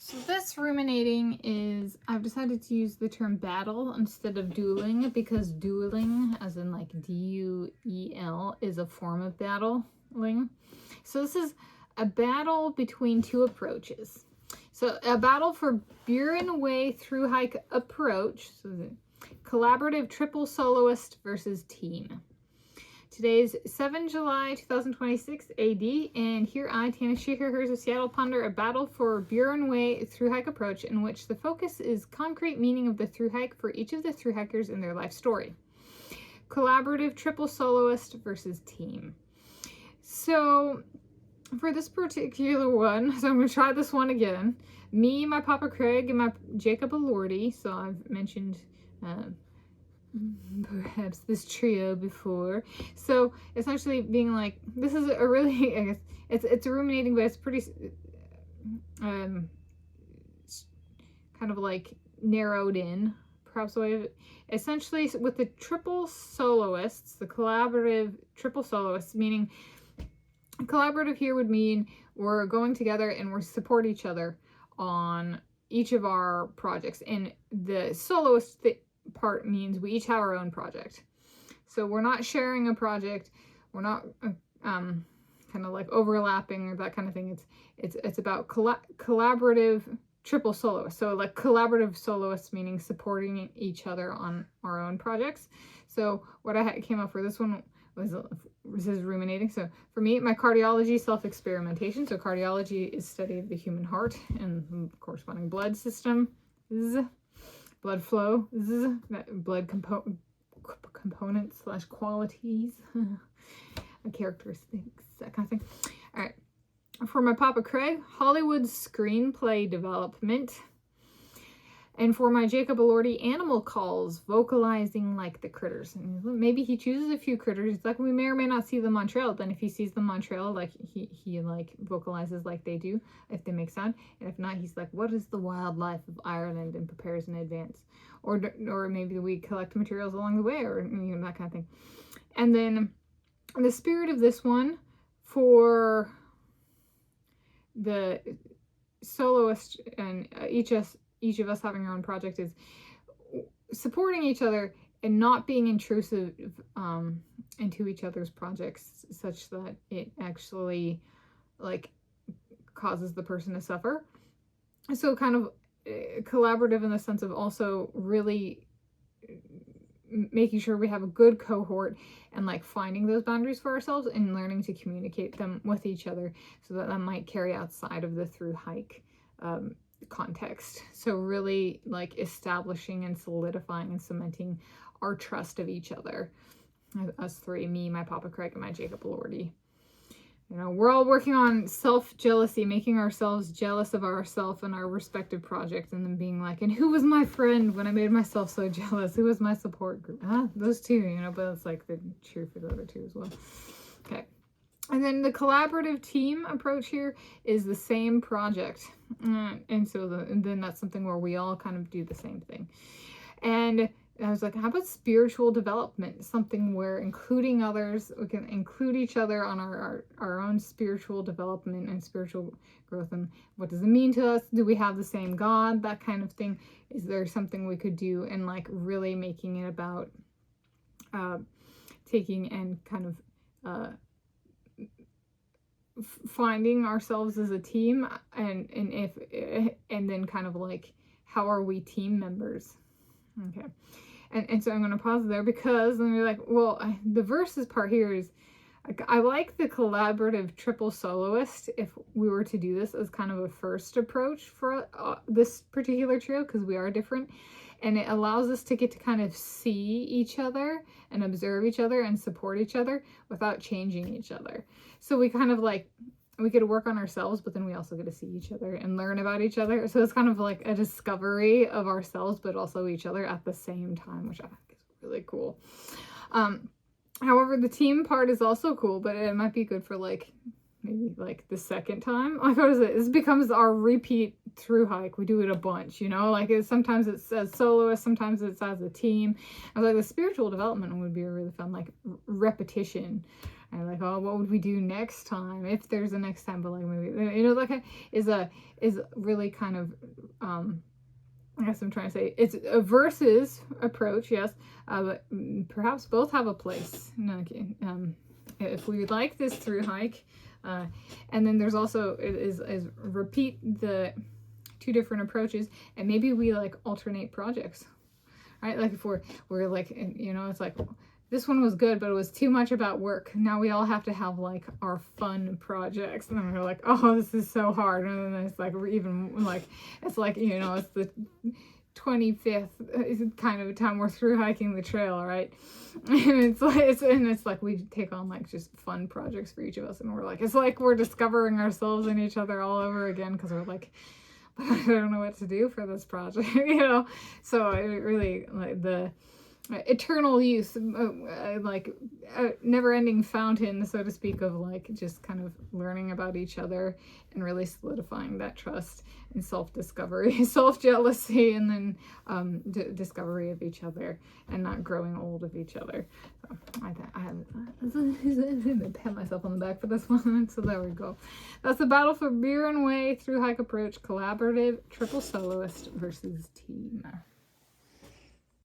So this ruminating is, I've decided to use the term battle instead of dueling, because dueling, as in like D-U-E-L, is a form of battling. So this is a battle between two approaches. So a battle for Burren Way thru-hike approach, so the collaborative triple soloist versus team. Today's 7 July 2026 AD, and here I, Tanis, she, her, hers of Seattle, ponder a battle for Burren Way thru-hike approach in which the focus is concrete meaning of the thru-hike for each of the thru-hikers in their life story. Collaborative triple soloist versus team. So for this particular one, so I'm going to try this one again. Me, my Papa Craig, and my Jacob Elordi. So I've mentioned perhaps this trio before. So essentially being like, this is a really, I guess it's ruminating, but it's pretty kind of like narrowed in, perhaps a way of it. Essentially with the triple soloists, the collaborative triple soloists, meaning collaborative here would mean we're going together and we support each other on each of our projects, and the soloist part means we each have our own project. So we're not sharing a project, we're not kind of like overlapping or that kind of thing. It's about collaborative triple soloists. So like collaborative soloists meaning supporting each other on our own projects. So what I came up for this one was, this is ruminating. So for me, my cardiology self-experimentation. So cardiology is study of the human heart and corresponding blood system, blood flow, blood components / qualities, characteristics, that kind of thing. All right. For my Papa Craig, Hollywood screenplay development. And for my Jacob Elordi, animal calls, vocalizing like the critters. And maybe he chooses a few critters. Like we may or may not see them on trail. Then if he sees them on trail, like he like vocalizes like they do, if they make sound. And if not, he's like, what is the wildlife of Ireland, and prepares in advance. Or maybe we collect materials along the way, or that kind of thing. And then the spirit of this one for the soloist and each of us having our own project is supporting each other and not being intrusive into each other's projects such that it actually like causes the person to suffer. So kind of collaborative in the sense of also really making sure we have a good cohort and like finding those boundaries for ourselves and learning to communicate them with each other so that might carry outside of the thru-hike context. So really like establishing and solidifying and cementing our trust of each other, us three, me, my Papa Craig, and my Jacob Elordi. We're all working on self-jealousy, making ourselves jealous of ourselves and our respective projects, and then being like, and who was my friend when I made myself so jealous? Who was my support group? Those two, but it's like the true for the other two as well. Okay. And then the collaborative team approach here is the same project. And so then that's something where we all kind of do the same thing. And I was like, how about spiritual development? Something where including others, we can include each other on our own spiritual development and spiritual growth. And what does it mean to us? Do we have the same God? That kind of thing. Is there something we could do? And like really making it about taking and kind of finding ourselves as a team, and then kind of like, how are we team members? Okay. And so I'm going to pause there because then you're like, well, the verses part here is, I like the collaborative triple soloist if we were to do this as kind of a first approach for this particular trio, because we are different. And it allows us to get to kind of see each other and observe each other and support each other without changing each other. So we kind of like, we get to work on ourselves, but then we also get to see each other and learn about each other. So it's kind of like a discovery of ourselves, but also each other at the same time, which I think is really cool. However, the team part is also cool, but it might be good for like, maybe like the second time. Like, what is it? This becomes our repeat thru-hike. We do it a bunch, like sometimes it's as soloist, sometimes it's as a team. I was like, the spiritual development would be a really fun, like repetition. And like, oh, what would we do next time if there's a next time? But like maybe, you know, like is really kind of I guess I'm trying to say it's a versus approach, yes, but perhaps both have a place. Okay. If we like this through hike, and then there's also is repeat the two different approaches, and maybe we like alternate projects, right? Like if we're like, you know, it's like this one was good, but it was too much about work. Now we all have to have like our fun projects, and then we're like, oh, this is so hard. And then it's like we're even like it's like, you know, it's the 25th kind of time we're through hiking the trail, right? And it's like we take on like just fun projects for each of us, and we're like, it's like we're discovering ourselves and each other all over again, because we're like, I don't know what to do for this project, you know. So it really like the eternal youth, like a never-ending fountain, so to speak, of like just kind of learning about each other and really solidifying that trust and self-discovery, self-jealousy, and then discovery of each other and not growing old of each other. So I pat myself on the back for this one. So there we go. That's the battle for Burren Way thru hike approach, collaborative, triple soloist versus team.